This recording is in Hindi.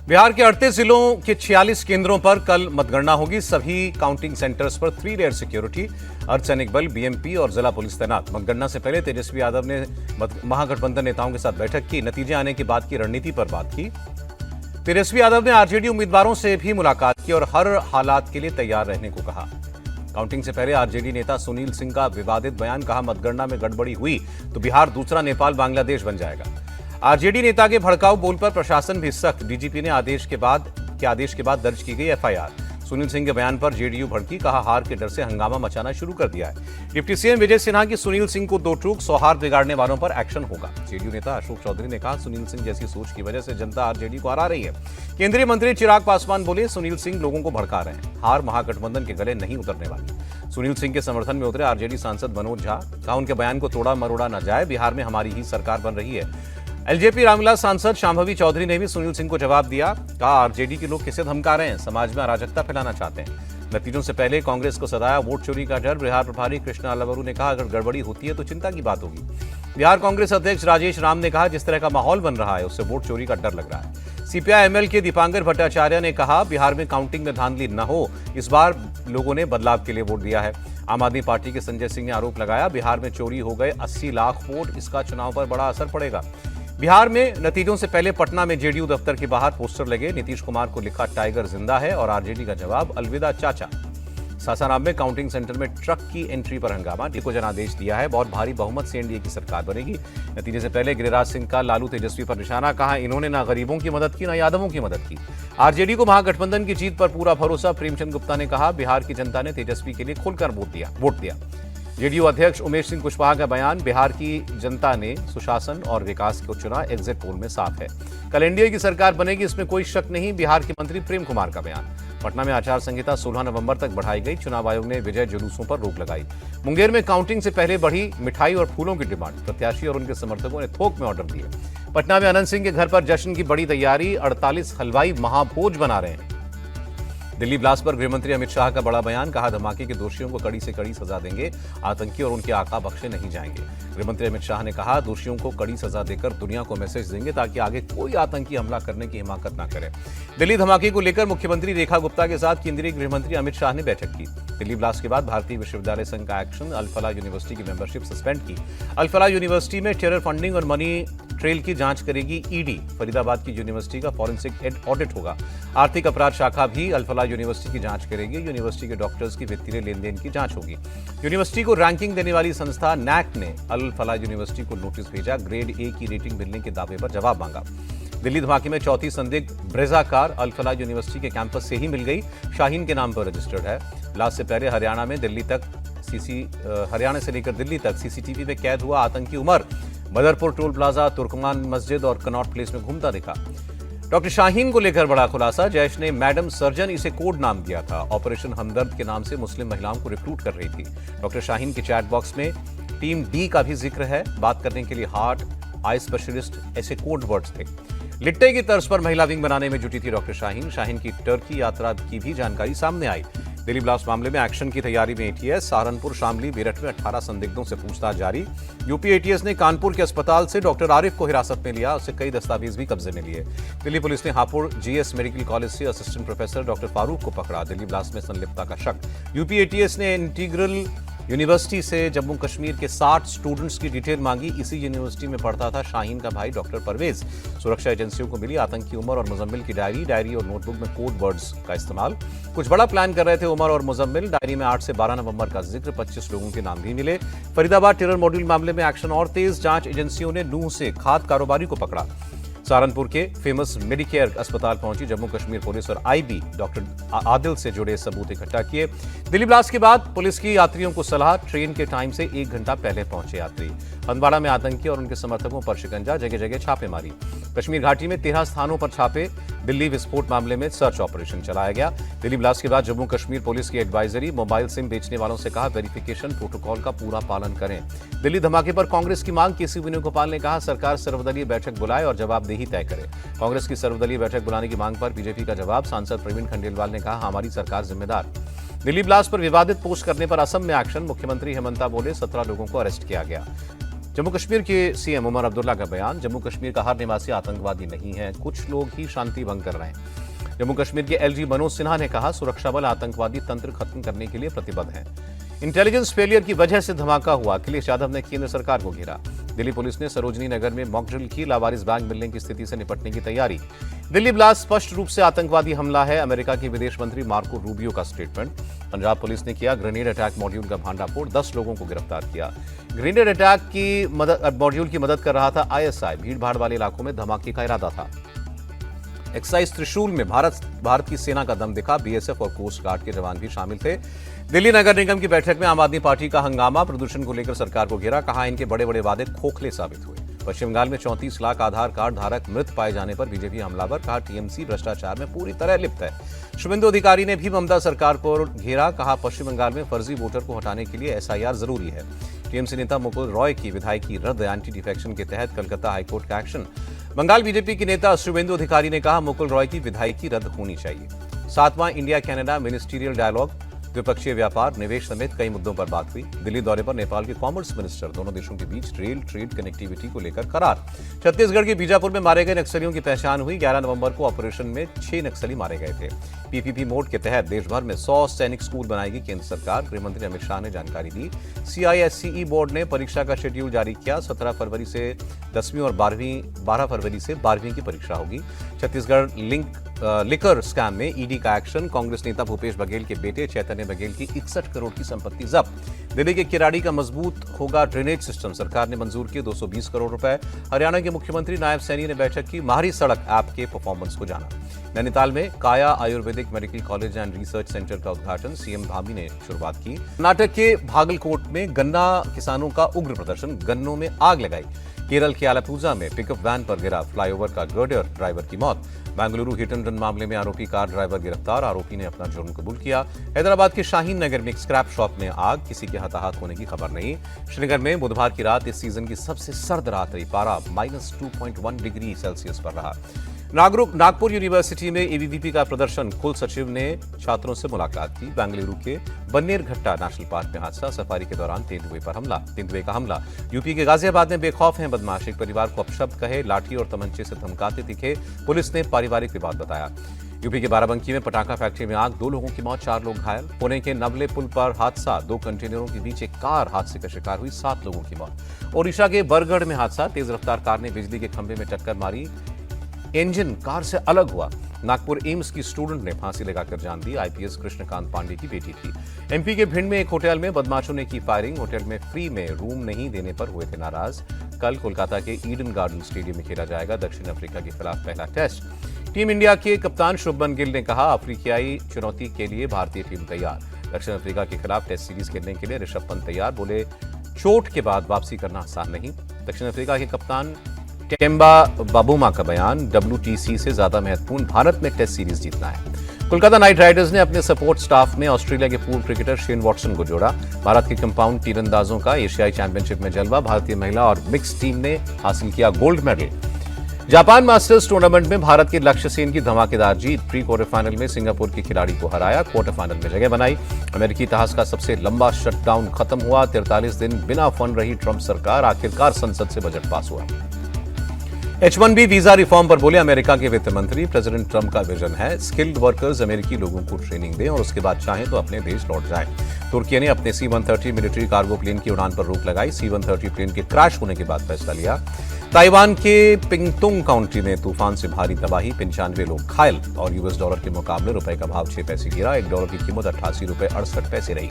बिहार के 38 जिलों के 46 केंद्रों पर कल मतगणना होगी। सभी काउंटिंग सेंटर्स पर 3 लेयर सिक्योरिटी, अर्धसैनिक बल, बीएमपी और जिला पुलिस तैनात। मतगणना से पहले तेजस्वी यादव ने महागठबंधन नेताओं के साथ बैठक की। नतीजे आने के बाद की रणनीति पर बात की। तेजस्वी यादव ने आरजेडी उम्मीदवारों से भी मुलाकात की और हर हालात के लिए तैयार रहने को कहा। काउंटिंग से पहले आरजेडी नेता सुनील सिंह का विवादित बयान, कहा मतगणना में गड़बड़ी हुई तो बिहार दूसरा नेपाल बांग्लादेश बन जाएगा। आरजेडी नेता के भड़काऊ बोल पर प्रशासन भी सख्त, डीजीपी ने आदेश के बाद दर्ज की गई एफआईआर। सुनील सिंह के बयान पर जेडीयू भड़की, कहा हार के डर से हंगामा मचाना शुरू कर दिया है। डिप्टी सीएम विजय सिन्हा की सुनील सिंह को दो टूक, सौहार्द बिगाड़ने वालों पर एक्शन होगा। जेडीयू नेता अशोक चौधरी ने कहा सुनील सिंह जैसी सोच की वजह से जनता आरजेडी को हरा रही है। केंद्रीय मंत्री चिराग पासवान बोले सुनील सिंह लोगों को भड़का रहे हैं, हार महागठबंधन के गले नहीं उतरने वाली। सुनील सिंह के समर्थन में उतरे आरजेडी सांसद मनोज झा, कहा उनके बयान को तोड़ा मरोड़ा न जाए, बिहार में हमारी ही सरकार बन रही है। एलजेपी रामविलास सांसद शांभवी चौधरी ने भी सुनील सिंह को जवाब दिया, कहा आरजेडी के लोग किसे धमका रहे हैं, समाज में अराजकता फैलाना चाहते हैं। नतीजों से पहले कांग्रेस को सताया वोट चोरी का डर। बिहार प्रभारी कृष्णा अल्लावरू ने कहा अगर गड़बड़ी होती है तो चिंता की बात होगी। बिहार कांग्रेस अध्यक्ष राजेश राम ने कहा जिस तरह का माहौल बन रहा है उससे वोट चोरी का डर लग रहा है। सीपीआई एमएल के दीपांकर भट्टाचार्य ने कहा बिहार में काउंटिंग में धांधली न हो, इस बार लोगों ने बदलाव के लिए वोट दिया है। आम आदमी पार्टी के संजय सिंह ने आरोप लगाया बिहार में चोरी हो गए 80 लाख वोट, इसका चुनाव पर बड़ा असर पड़ेगा। बिहार में नतीजों से पहले पटना में जेडीयू दफ्तर के बाहर पोस्टर लगे, नीतीश कुमार को लिखा टाइगर जिंदा है और आरजेडी का जवाब अलविदा चाचा। सासाराम में काउंटिंग सेंटर में ट्रक की एंट्री पर हंगामा, डी को जनादेश दिया है, बहुत भारी बहुमत से एनडीए की सरकार बनेगी। नतीजे से पहले गिरिराज सिंह का लालू तेजस्वी पर निशाना, कहा इन्होंने ना गरीबों की मदद की ना यादवों की मदद की। आरजेडी को महागठबंधन की जीत पर पूरा भरोसा। प्रेमचंद गुप्ता ने कहा बिहार की जनता ने तेजस्वी के लिए खुलकर वोट दिया। जेडीयू अध्यक्ष उमेश सिंह कुशवाहा का बयान, बिहार की जनता ने सुशासन और विकास को चुना, एग्जिट पोल में साफ है। कल एनडीए की सरकार बनेगी, इसमें कोई शक नहीं। बिहार के मंत्री प्रेम कुमार का बयान। पटना में आचार संहिता 16 नवंबर तक बढ़ाई गई, चुनाव आयोग ने विजय जुलूसों पर रोक लगाई। मुंगेर में काउंटिंग से पहले बढ़ी मिठाई और फूलों की डिमांड, प्रत्याशी और उनके समर्थकों ने थोक में ऑर्डर दिए। पटना में अनंत सिंह के घर पर जश्न की बड़ी तैयारी, 48 हलवाई महाभोज बना रहे हैं। दिल्ली ब्लास्ट पर गृहमंत्री अमित शाह का बड़ा बयान, कहा धमाके के दोषियों को कड़ी से कड़ी सजा देंगे, आतंकी और उनके आका बख्शे नहीं जाएंगे। गृहमंत्री अमित शाह ने कहा दोषियों को कड़ी सजा देकर दुनिया को मैसेज देंगे ताकि आगे कोई आतंकी हमला करने की हिमाकत न करे। दिल्ली धमाके को लेकर मुख्यमंत्री रेखा गुप्ता के साथ केंद्रीय गृहमंत्री अमित शाह ने बैठक की। दिल्ली ब्लास्ट के बाद भारतीय विश्वविद्यालय संघ का एक्शन, अल-फलाह यूनिवर्सिटी की मेंबरशिप सस्पेंड की। अल-फलाह यूनिवर्सिटी में टेरर फंडिंग और मनी ट्रेल की जांच करेगी ईडी। फरीदाबाद की यूनिवर्सिटी का फॉरेंसिक ऑडिट होगा। आर्थिक अपराध शाखा भी अल-फलाह यूनिवर्सिटी की जांच करेगी। यूनिवर्सिटी के डॉक्टर्स की वित्तीय लेन देन की जांच होगी। यूनिवर्सिटी को रैंकिंग देने वाली संस्था नैक ने अल-फलाह यूनिवर्सिटी को नोटिस भेजा, ग्रेड ए की रेटिंग मिलने के दावे पर जवाब मांगा। दिल्ली धमाके में चौथी संदिग्ध ब्रेजा कार अल-फलाह यूनिवर्सिटी के कैंपस से ही मिल गई, शाहीन के नाम पर रजिस्टर्ड है। ब्लास्ट से पहले हरियाणा से लेकर दिल्ली तक सीसीटीवी में कैद हुआ आतंकी उमर बदरपुर टोल प्लाजा, तुर्कमान मस्जिद और कनॉट प्लेस में घूमता दिखा। डॉक्टर शाहीन को लेकर बड़ा खुलासा, जैश ने मैडम सर्जन इसे कोड नाम दिया था, ऑपरेशन हमदर्द के नाम से मुस्लिम महिलाओं को रिक्रूट कर रही थी। डॉक्टर शाहीन के चैट बॉक्स में टीम डी का भी जिक्र है, बात करने के लिए हार्ट, आई स्पेशलिस्ट ऐसे कोड वर्ड्स थे। लिट्टे की तर्ज पर महिला विंग बनाने में जुटी थी डॉक्टर शाहीन। शाहीन की टर्की यात्रा की भी जानकारी सामने आई। दिल्ली ब्लास्ट मामले में एक्शन की तैयारी में एटीएस, सहारनपुर, शामली, मेरठ में 18 संदिग्धों से पूछताछ जारी। यूपी एटीएस ने कानपुर के अस्पताल से डॉक्टर आरिफ को हिरासत में लिया, उससे कई दस्तावेज भी कब्जे में लिए। दिल्ली पुलिस ने हापुड़ जीएस मेडिकल कॉलेज से असिस्टेंट प्रोफेसर डॉक्टर फारूक को पकड़ा, दिल्ली ब्लास्ट में संलिप्तता का शक। यूपी एटीएस ने इंटीग्रल यूनिवर्सिटी से जम्मू कश्मीर के 60 स्टूडेंट्स की डिटेल मांगी। इसी यूनिवर्सिटी में पढ़ता था शाहीन का भाई डॉक्टर परवेज। सुरक्षा एजेंसियों को मिली आतंकी उमर और मुजम्मिल की डायरी और नोटबुक में कोड वर्ड्स का इस्तेमाल। कुछ बड़ा प्लान कर रहे थे उमर और मुजम्मिल। डायरी में 8 से 12 नवंबर का जिक्र, 25 लोगों के नाम भी मिले। फरीदाबाद टेरर मॉड्यूल मामले में एक्शन और तेज, जांच एजेंसियों ने नूह से खाद कारोबारी को पकड़ा। सहारनपुर के फेमस मेडिकेयर अस्पताल पहुंची जम्मू कश्मीर पुलिस और आईबी, डॉक्टर आदिल से जुड़े सबूत इकट्ठा किए। दिल्ली ब्लास्ट के बाद पुलिस की यात्रियों को सलाह, ट्रेन के टाइम से 1 घंटा पहले पहुंचे यात्री। हंदवाड़ा में आतंकी और उनके समर्थकों पर शिकंजा, जगह जगह छापेमारी। कश्मीर घाटी में 13 स्थानों पर छापे। दिल्ली विस्फोट मामले में सर्च ऑपरेशन चलाया गया। दिल्ली ब्लास्ट के बाद जम्मू कश्मीर पुलिस की एडवाइजरी, मोबाइल सिम बेचने वालों से कहा वेरिफिकेशन प्रोटोकॉल का पूरा पालन करें। दिल्ली धमाके पर कांग्रेस की मांग, केसी वेणुगोपाल ने कहा सरकार सर्वदलीय बैठक बुलाए और जवाबदेही तय करे। कांग्रेस की सर्वदलीय बैठक बुलाने की मांग पर बीजेपी का जवाब, सांसद प्रवीण खंडेलवाल ने कहा हमारी सरकार जिम्मेदार। दिल्ली ब्लास्ट पर विवादित पोस्ट करने पर असम में एक्शन, मुख्यमंत्री हेमंता बोले 17 लोगों को अरेस्ट किया गया। जम्मू कश्मीर के सीएम उमर अब्दुल्ला का बयान, जम्मू कश्मीर का हर निवासी आतंकवादी नहीं है, कुछ लोग ही शांति भंग कर रहे हैं। जम्मू कश्मीर के एलजी मनोज सिन्हा ने कहा, सुरक्षा बल आतंकवादी तंत्र खत्म करने के लिए प्रतिबद्ध है। इंटेलिजेंस फेलियर की वजह से धमाका हुआ, अखिलेश यादव ने केंद्र सरकार को घेरा। दिल्ली पुलिस ने सरोजनी नगर में मॉकड्रिल की, लावारिस बैग मिलने की स्थिति से निपटने की तैयारी। दिल्ली ब्लास्ट स्पष्ट रूप से आतंकवादी हमला है, अमेरिका के विदेश मंत्री मार्को रूबियो का स्टेटमेंट। पंजाब पुलिस ने किया ग्रेनेड अटैक मॉड्यूल का भांडाफोड़, 10 लोगों को गिरफ्तार किया। ग्रेनेड अटैक की मॉड्यूल की मदद कर रहा था आईएसआई, भीड़भाड़ वाले इलाकों में धमाके का इरादा था। एक्साइज त्रिशूल में भारत की सेना का दम दिखा, बीएसएफ और कोस्ट गार्ड के जवान भी शामिल थे। दिल्ली नगर निगम की बैठक में आम आदमी पार्टी का हंगामा, प्रदूषण को लेकर सरकार को घेरा, कहा इनके बड़े बड़े वादे खोखले साबित हुए। पश्चिम बंगाल में 34 लाख आधार कार्ड धारक मृत पाए जाने पर बीजेपी हमलावर, कहा टीएमसी भ्रष्टाचार में पूरी तरह लिप्त है। शुभेंदु अधिकारी ने भी ममता सरकार पर घेरा, कहा पश्चिम बंगाल में फर्जी वोटर को हटाने के लिए एसआईआर जरूरी है। टीएमसी नेता मुकुल रॉय की विधायकी रद्द, एंटी डिफेक्शन के तहत कलकत्ता हाईकोर्ट का एक्शन। बंगाल बीजेपी के नेता शुभेंदु अधिकारी ने कहा, मुकुल रॉय की विधायकी रद्द होनी चाहिए। 7वां इंडिया कनाडा मिनिस्टीरियल डायलॉग, द्विपक्षीय व्यापार, निवेश समेत कई मुद्दों पर बात हुई। दिल्ली दौरे पर नेपाल के कॉमर्स मिनिस्टर, दोनों देशों के बीच रेल ट्रेड कनेक्टिविटी को लेकर करार। छत्तीसगढ़ के बीजापुर में मारे गए नक्सलियों की पहचान हुई, 11 नवंबर को ऑपरेशन में 6 नक्सली मारे गए थे। पीपीपी मोड के तहत देश भर में 100 सैनिक स्कूल बनाएगी केंद्र सरकार, गृहमंत्री अमित शाह ने जानकारी दी। सीआईएससीई बोर्ड ने परीक्षा का शेड्यूल जारी किया, 17 फरवरी से 10वीं और 12 फरवरी से 12वीं की परीक्षा होगी। छत्तीसगढ़ लिकर स्कैम में ईडी का एक्शन, कांग्रेस नेता भूपेश बघेल के बेटे चैतन्य बघेल की 61 करोड़ की संपत्ति जब्त। दिल्ली के किराड़ी का मजबूत होगा ड्रेनेज सिस्टम, सरकार ने मंजूर किए 220 करोड़ रुपए। हरियाणा के मुख्यमंत्री नायब सैनी ने बैठक की, माहरी सड़क ऐप के परफॉर्मेंस को जाना। नैनीताल में काया Ayurvedic medical college and research centre का उद्घाटन, सीएम धामी ने शुरुआत की। कर्नाटक के भागलकोट में गन्ना किसानों का उग्र प्रदर्शन, गन्नों में आग लगाई। केरल के आलापुजा में पिकअप वैन पर गिरा फ्लाईओवर का गर्डर, ड्राइवर की मौत। बेंगलुरु हिट एंड रन मामले में आरोपी कार ड्राइवर गिरफ्तार, आरोपी ने अपना जुर्म कबूल किया। हैदराबाद के शाहीन नगर में एक स्क्रैप शॉप में आग, किसी के हताहत होने की खबर नहीं। श्रीनगर में बुधवार की रात इस सीजन की सबसे सर्द रात रही, पारा -2.1 डिग्री सेल्सियस पर रहा। नागपुर यूनिवर्सिटी में एबीवीपी का प्रदर्शन, कुल सचिव ने छात्रों से मुलाकात की। बेंगलुरु के बन्नेरघट्टा नेशनल पार्क में हादसा, सफारी के दौरान तेंदुए का हमला। यूपी के गाजियाबाद में बेखौफ हैं बदमाश, एक परिवार को अपशब्द कहे, लाठी और तमंचे से धमकाते दिखे, पुलिस ने पारिवारिक विवाद बताया। यूपी के बाराबंकी में पटाखा फैक्ट्री में आग, 2 लोगों की मौत, 4 लोग घायल। पुणे के नवले पुल पर हादसा, 2 कंटेनरों के बीच एक कार हादसे का शिकार हुई, 7 लोगों की मौत। ओडिशा के बरगढ़ में हादसा, तेज रफ्तार कार ने बिजली के खंभे में टक्कर मारी, इंजन कार से अलग हुआ। नागपुर एम्स की स्टूडेंट ने फांसी लगाकर जान दी, आईपीएस कृष्णकांत पांडे की बेटी थी। एमपी के भिंड में एक होटल में बदमाशों ने की फायरिंग, होटल में फ्री में रूम नहीं देने पर हुए थे नाराज। कल कोलकाता के ईडन गार्डन स्टेडियम में खेला जाएगा दक्षिण अफ्रीका के खिलाफ पहला टेस्ट। टीम इंडिया के कप्तान शुभमन गिल ने कहा, अफ्रीकियाई चुनौती के लिए भारतीय टीम तैयार। दक्षिण अफ्रीका के खिलाफ टेस्ट सीरीज खेलने के लिए ऋषभ पंत तैयार, बोले चोट के बाद वापसी करना आसान नहीं। दक्षिण अफ्रीका के कप्तान टेम्बा बाबूमा का बयान, WTC से ज्यादा महत्वपूर्ण भारत में टेस्ट सीरीज जीतना है। कोलकाता नाइट राइडर्स ने अपने सपोर्ट स्टाफ में ऑस्ट्रेलिया के पूर्व क्रिकेटर शेन वॉटसन को जोड़ा। भारत के कंपाउंड तीरंदाजों का एशियाई चैंपियनशिप में जलवा, भारतीय महिला और मिक्स टीम ने हासिल किया gold medal. Japan masters tournament में भारत के लक्ष्य सेन की धमाकेदार जीत, प्री क्वार्टर फाइनल में सिंगापुर के खिलाड़ी को हराया, क्वार्टर फाइनल में जगह बनाई। अमेरिकी इतिहास का सबसे लंबा शटडाउन खत्म हुआ, 43 दिन बिना फंड रही ट्रंप सरकार, आखिरकार संसद से बजट पास हुआ। H-1B वीजा रिफॉर्म पर बोले अमेरिका के वित्त मंत्री, प्रेसिडेंट ट्रंप का विजन है स्किल्ड वर्कर्स अमेरिकी लोगों को ट्रेनिंग दें और उसके बाद चाहें तो अपने देश लौट जाएं। तुर्की ने अपने C-130 मिलिट्री कार्गो प्लेन की उड़ान पर रोक लगाई, C-130 प्लेन के क्रैश होने के बाद फैसला लिया। ताइवान के पिंगतुंग काउंटी में तूफान से भारी तबाही, 95 लोग घायल और US डॉलर के मुकाबले रुपए का भाव 6 पैसे गिरा, $1 की कीमत 88 रुपए 68 पैसे रही।